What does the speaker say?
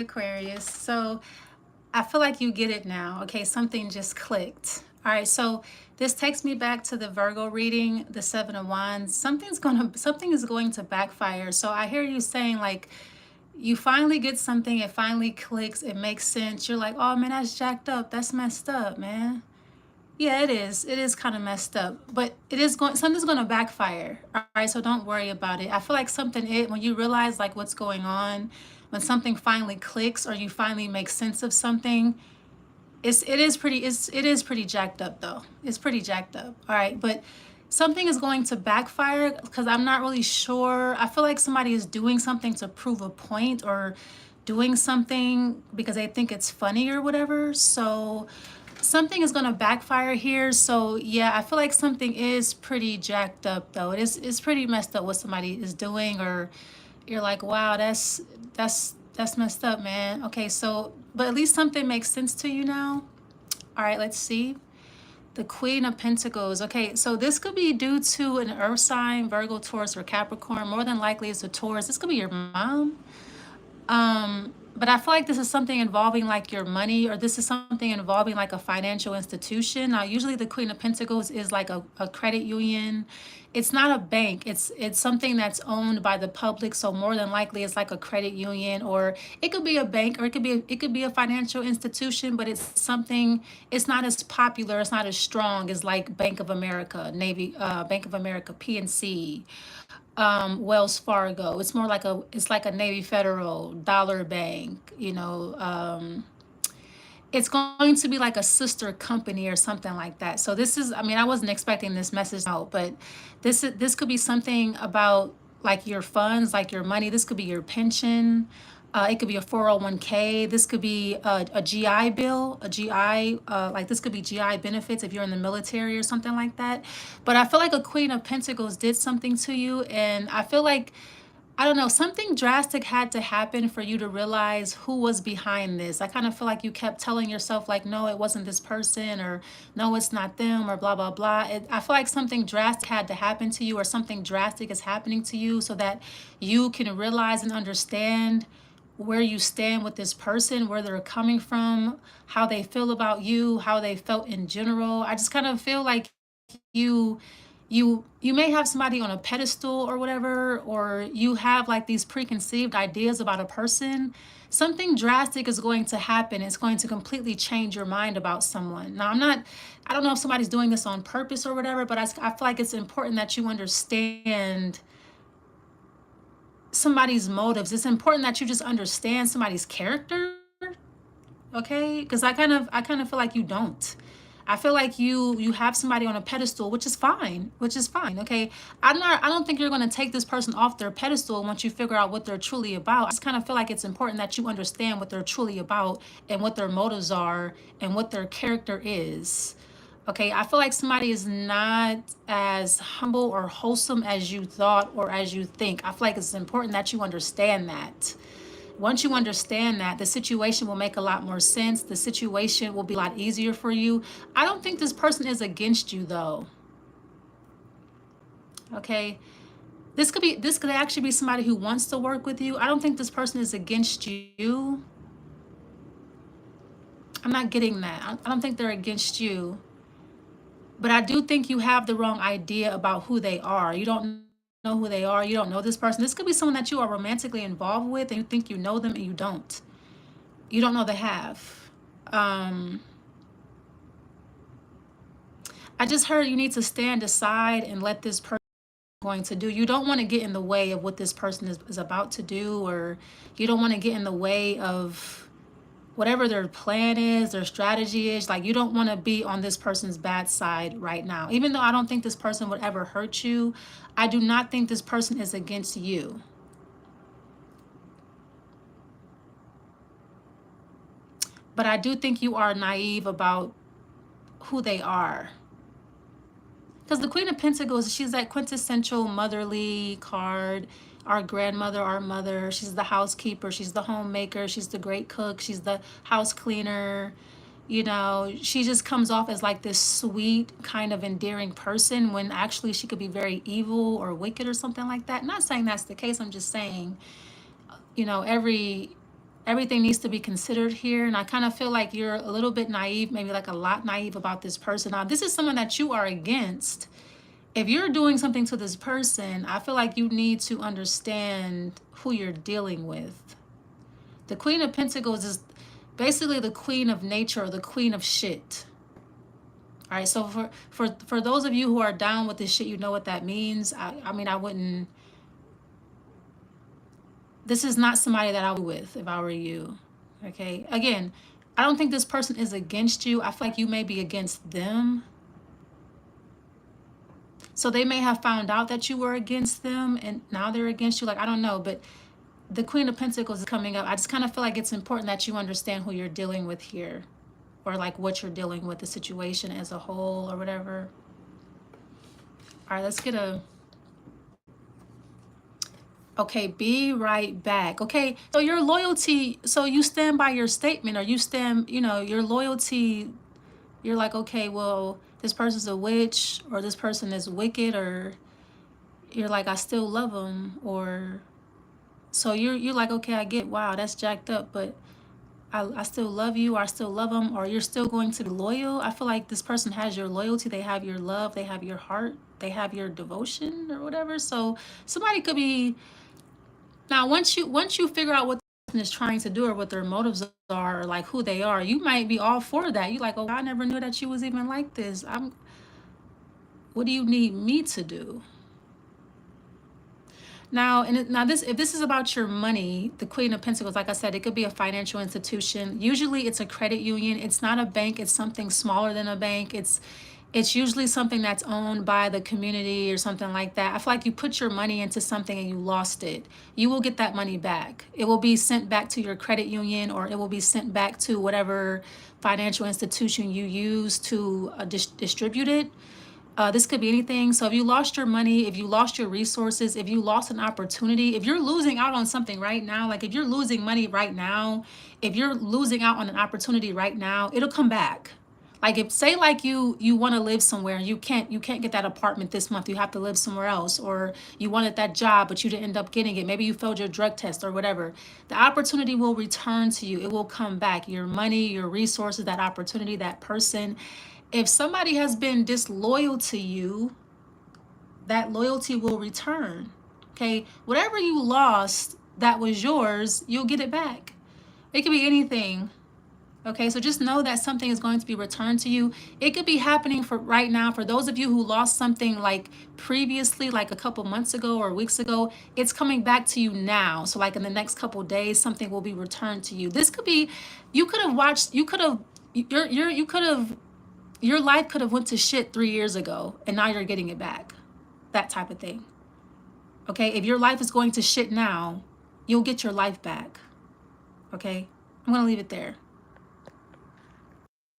Aquarius. So I feel like you get it now. Okay, something just clicked. All right, so this takes me back to the Virgo reading, the Seven of Wands. Something is going to backfire. So I hear you saying like you finally get something, it finally clicks, it makes sense. You're like, oh man, that's jacked up. That's messed up, man. Yeah, it is. It is kind of messed up, but something's going to backfire. All right, so don't worry about it. I feel like when you realize like what's going on, when something finally clicks or you finally make sense of something, it is pretty jacked up though. It's pretty jacked up. All right, but something is going to backfire because I'm not really sure. I feel like somebody is doing something to prove a point or doing something because they think it's funny or whatever. So something is going to backfire here. So yeah, I feel like something is pretty jacked up though. It's pretty messed up what somebody is doing, or you're like, wow, that's messed up, man. Okay, so but at least something makes sense to you now. All right, let's see. The Queen of Pentacles. Okay, so this could be due to an earth sign, Virgo, Taurus, or Capricorn. More than likely it's a Taurus. This could be your mom. But I feel like this is something involving like your money, or this is something involving like a financial institution. Now, usually the Queen of Pentacles is like a credit union. It's not a bank. It's something that's owned by the public. So more than likely it's like a credit union, or it could be a bank, or it could be a financial institution, but it's not as popular, it's not as strong as like Bank of America, Bank of America, PNC, Wells Fargo. It's like a Navy Federal, Dollar Bank, it's going to be like a sister company or something like that. So I mean, I wasn't expecting this message out, but this could be something about like your funds, like your money. This could be your pension. It could be a 401k. This could be a GI Bill, like this could be GI benefits if you're in the military or something like that. But I feel like a Queen of Pentacles did something to you, and I feel like, I don't know, something drastic had to happen for you to realize who was behind this. I kind of feel like you kept telling yourself like, no, it wasn't this person, or no, it's not them, or blah, blah, blah. I feel like something drastic had to happen to you, or something drastic is happening to you so that you can realize and understand where you stand with this person, where they're coming from, how they feel about you, how they felt in general. I just kind of feel like you you may have somebody on a pedestal or whatever, or you have like these preconceived ideas about a person. Something drastic is going to happen. It's going to completely change your mind about someone. Now, I don't know if somebody's doing this on purpose or whatever, but I feel like it's important that you understand somebody's motives. It's important that you just understand somebody's character, okay? Because I kind of feel like you don't. I feel like you have somebody on a pedestal, which is fine, okay? I don't think you're going to take this person off their pedestal once you figure out what they're truly about. I just kind of feel like it's important that you understand what they're truly about and what their motives are and what their character is. Okay, I feel like somebody is not as humble or wholesome as you thought or as you think. I feel like it's important that you understand that. Once you understand that, the situation will make a lot more sense. The situation will be a lot easier for you. I don't think this person is against you though. Okay? This could actually be somebody who wants to work with you. I don't think this person is against you. I'm not getting that. I don't think they're against you. But I do think you have the wrong idea about who they are. You don't know who they are. You don't know this person. This could be someone that you are romantically involved with and you think you know them and you don't. You don't know they have. I just heard you need to stand aside and let this person going to do. You don't want to get in the way of what this person is about to do, or you don't want to get in the way of whatever their plan is, their strategy is. Like, you don't want to be on this person's bad side right now. Even though I don't think this person would ever hurt you, I do not think this person is against you. But I do think you are naive about who they are. Because the Queen of Pentacles, she's that quintessential motherly card. Our grandmother, our mother. She's the housekeeper. She's the homemaker. She's the great cook. She's the house cleaner. You know, she just comes off as like this sweet, kind of endearing person when actually she could be very evil or wicked or something like that. Not saying that's the case. I'm just saying, you know, every everything needs to be considered here. And I kind of feel like you're a little bit naive, maybe like a lot naive about this person. Now, this is someone that you are against. If you're doing something to this person, I feel like you need to understand who you're dealing with. The Queen of Pentacles is basically the queen of nature, or the queen of shit. All right, so for those of you who are down with this shit, you know what that means. I mean, I wouldn't, this is not somebody that I would be with if I were you. Okay, again, I don't think this person is against you. I feel like you may be against them. So they may have found out that you were against them and now they're against you. Like, I don't know, but the Queen of Pentacles is coming up. I just kind of feel like it's important that you understand who you're dealing with here, or like what you're dealing with, the situation as a whole or whatever. All right, let's get a, okay, be right back. Okay, so your loyalty, so you stand by your statement, or you stand, you know, your loyalty, you're like, okay, well, this person's a witch, or this person is wicked, or you're like, I still love them, or so you're like, okay, I get, wow, that's jacked up, but I still love you, or I still love them, or you're still going to be loyal. I feel like this person has your loyalty, they have your love, they have your heart, they have your devotion or whatever. So somebody could be, now once you figure out what the person is trying to do, or what their motives are, or like who they are, you might be all for that. You like, oh, I never knew that you was even like this. What do you need me to do? Now, if this is about your money, the Queen of Pentacles, like I said, it could be a financial institution. Usually it's a credit union. It's not a bank. It's something smaller than a bank. It's usually something that's owned by the community or something like that. I feel like you put your money into something and you lost it. You will get that money back. It will be sent back to your credit union, or it will be sent back to whatever financial institution you use to distribute it. This could be anything. So if you lost your money, if you lost your resources, if you lost an opportunity, if you're losing out on something right now, like if you're losing money right now, if you're losing out on an opportunity right now, it'll come back. Like, if say like you want to live somewhere and you can't get that apartment this month, you have to live somewhere else, or you wanted that job but you didn't end up getting it, maybe you failed your drug test or whatever, the opportunity will return to you. It will come back. Your money, your resources, that opportunity, that person. If somebody has been disloyal to you, that loyalty will return. Okay, whatever you lost that was yours, you'll get it back. It could be anything. Okay, so just know that something is going to be returned to you. It could be happening for right now. For those of you who lost something like previously, like a couple months ago or weeks ago, it's coming back to you now. So like in the next couple days, something will be returned to you. This could be, you could have watched, you could have, your life could have went to shit 3 years ago and now you're getting it back. That type of thing. Okay, if your life is going to shit now, you'll get your life back. Okay, I'm gonna leave it there.